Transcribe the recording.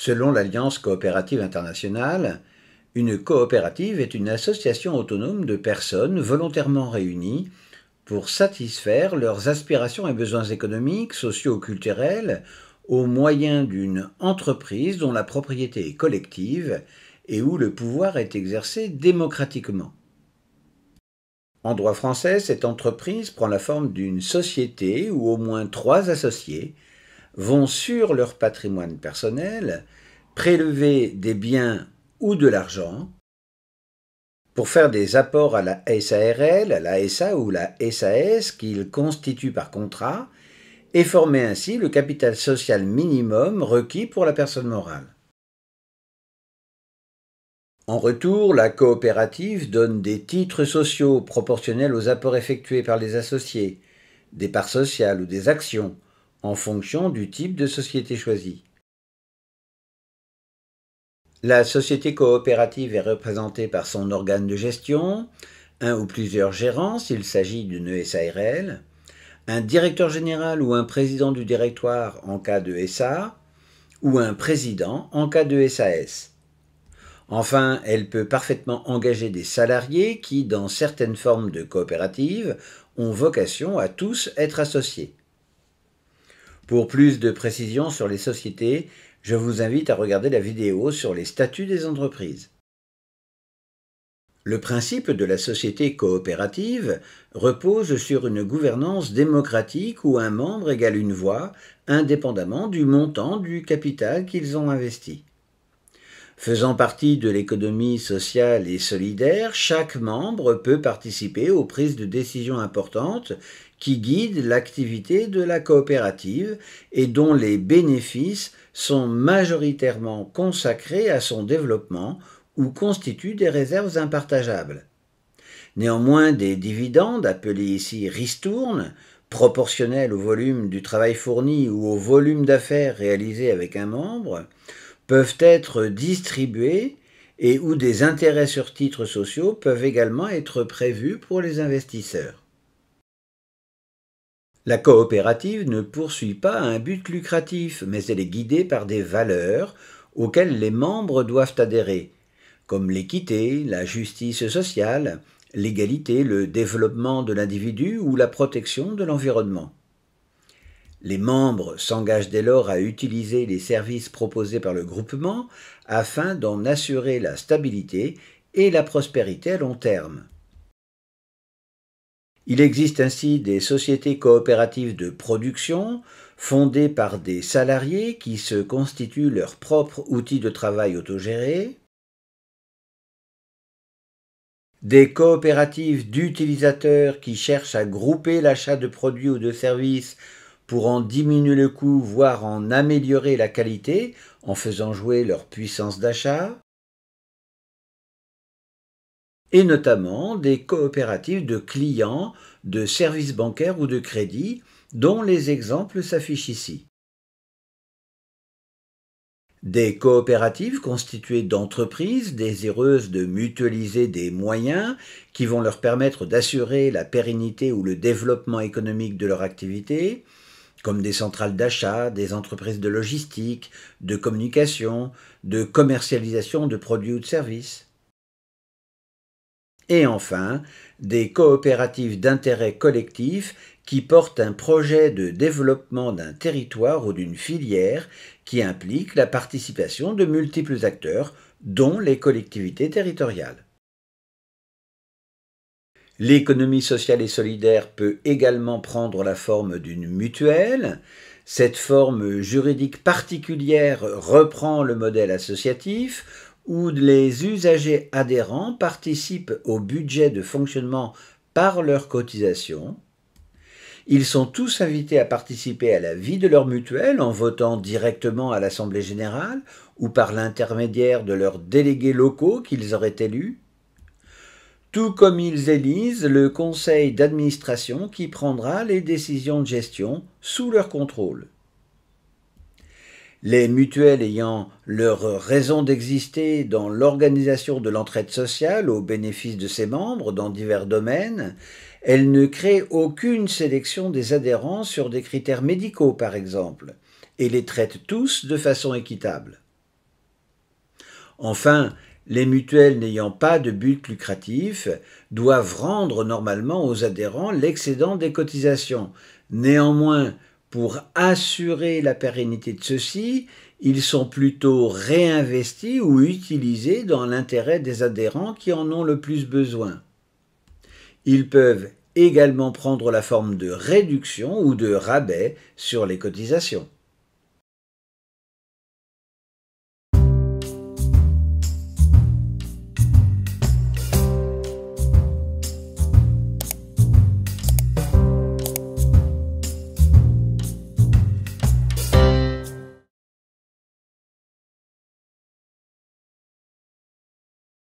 Selon l'Alliance coopérative internationale, une coopérative est une association autonome de personnes volontairement réunies pour satisfaire leurs aspirations et besoins économiques, sociaux ou culturels au moyen d'une entreprise dont la propriété est collective et où le pouvoir est exercé démocratiquement. En droit français, cette entreprise prend la forme d'une société où au moins 3 associés vont sur leur patrimoine personnel prélever des biens ou de l'argent pour faire des apports à la SARL, à la SA ou la SAS qu'ils constituent par contrat et former ainsi le capital social minimum requis pour la personne morale. En retour, la coopérative donne des titres sociaux proportionnels aux apports effectués par les associés, des parts sociales ou des actions, en fonction du type de société choisie. La société coopérative est représentée par son organe de gestion, un ou plusieurs gérants s'il s'agit d'une SARL, un directeur général ou un président du directoire en cas de SA, ou un président en cas de SAS. Enfin, elle peut parfaitement engager des salariés qui, dans certaines formes de coopératives, ont vocation à tous être associés. Pour plus de précisions sur les sociétés, je vous invite à regarder la vidéo sur les statuts des entreprises. Le principe de la société coopérative repose sur une gouvernance démocratique où un membre égale une voix, indépendamment du montant du capital qu'ils ont investi. Faisant partie de l'économie sociale et solidaire, chaque membre peut participer aux prises de décisions importantes qui guident l'activité de la coopérative et dont les bénéfices sont majoritairement consacrés à son développement ou constituent des réserves impartageables. Néanmoins, des dividendes, appelés ici ristournes, proportionnels au volume du travail fourni ou au volume d'affaires réalisé avec un membre, peuvent être distribués et où des intérêts sur titres sociaux peuvent également être prévus pour les investisseurs. La coopérative ne poursuit pas un but lucratif, mais elle est guidée par des valeurs auxquelles les membres doivent adhérer, comme l'équité, la justice sociale, l'égalité, le développement de l'individu ou la protection de l'environnement. Les membres s'engagent dès lors à utiliser les services proposés par le groupement afin d'en assurer la stabilité et la prospérité à long terme. Il existe ainsi des sociétés coopératives de production fondées par des salariés qui se constituent leur propre outil de travail autogéré, des coopératives d'utilisateurs qui cherchent à grouper l'achat de produits ou de services pour en diminuer le coût, voire en améliorer la qualité en faisant jouer leur puissance d'achat, et notamment des coopératives de clients, de services bancaires ou de crédit, dont les exemples s'affichent ici. Des coopératives constituées d'entreprises désireuses de mutualiser des moyens qui vont leur permettre d'assurer la pérennité ou le développement économique de leur activité, comme des centrales d'achat, des entreprises de logistique, de communication, de commercialisation de produits ou de services. Et enfin, des coopératives d'intérêt collectif qui portent un projet de développement d'un territoire ou d'une filière qui implique la participation de multiples acteurs, dont les collectivités territoriales. L'économie sociale et solidaire peut également prendre la forme d'une mutuelle. Cette forme juridique particulière reprend le modèle associatif où les usagers adhérents participent au budget de fonctionnement par leurs cotisations. Ils sont tous invités à participer à la vie de leur mutuelle en votant directement à l'Assemblée générale ou par l'intermédiaire de leurs délégués locaux qu'ils auraient élus, tout comme ils élisent le conseil d'administration qui prendra les décisions de gestion sous leur contrôle. Les mutuelles ayant leur raison d'exister dans l'organisation de l'entraide sociale au bénéfice de ses membres dans divers domaines, elles ne créent aucune sélection des adhérents sur des critères médicaux par exemple, et les traitent tous de façon équitable. Enfin, les mutuelles n'ayant pas de but lucratif doivent rendre normalement aux adhérents l'excédent des cotisations. Néanmoins, pour assurer la pérennité de ceux-ci, ils sont plutôt réinvestis ou utilisés dans l'intérêt des adhérents qui en ont le plus besoin. Ils peuvent également prendre la forme de réduction ou de rabais sur les cotisations.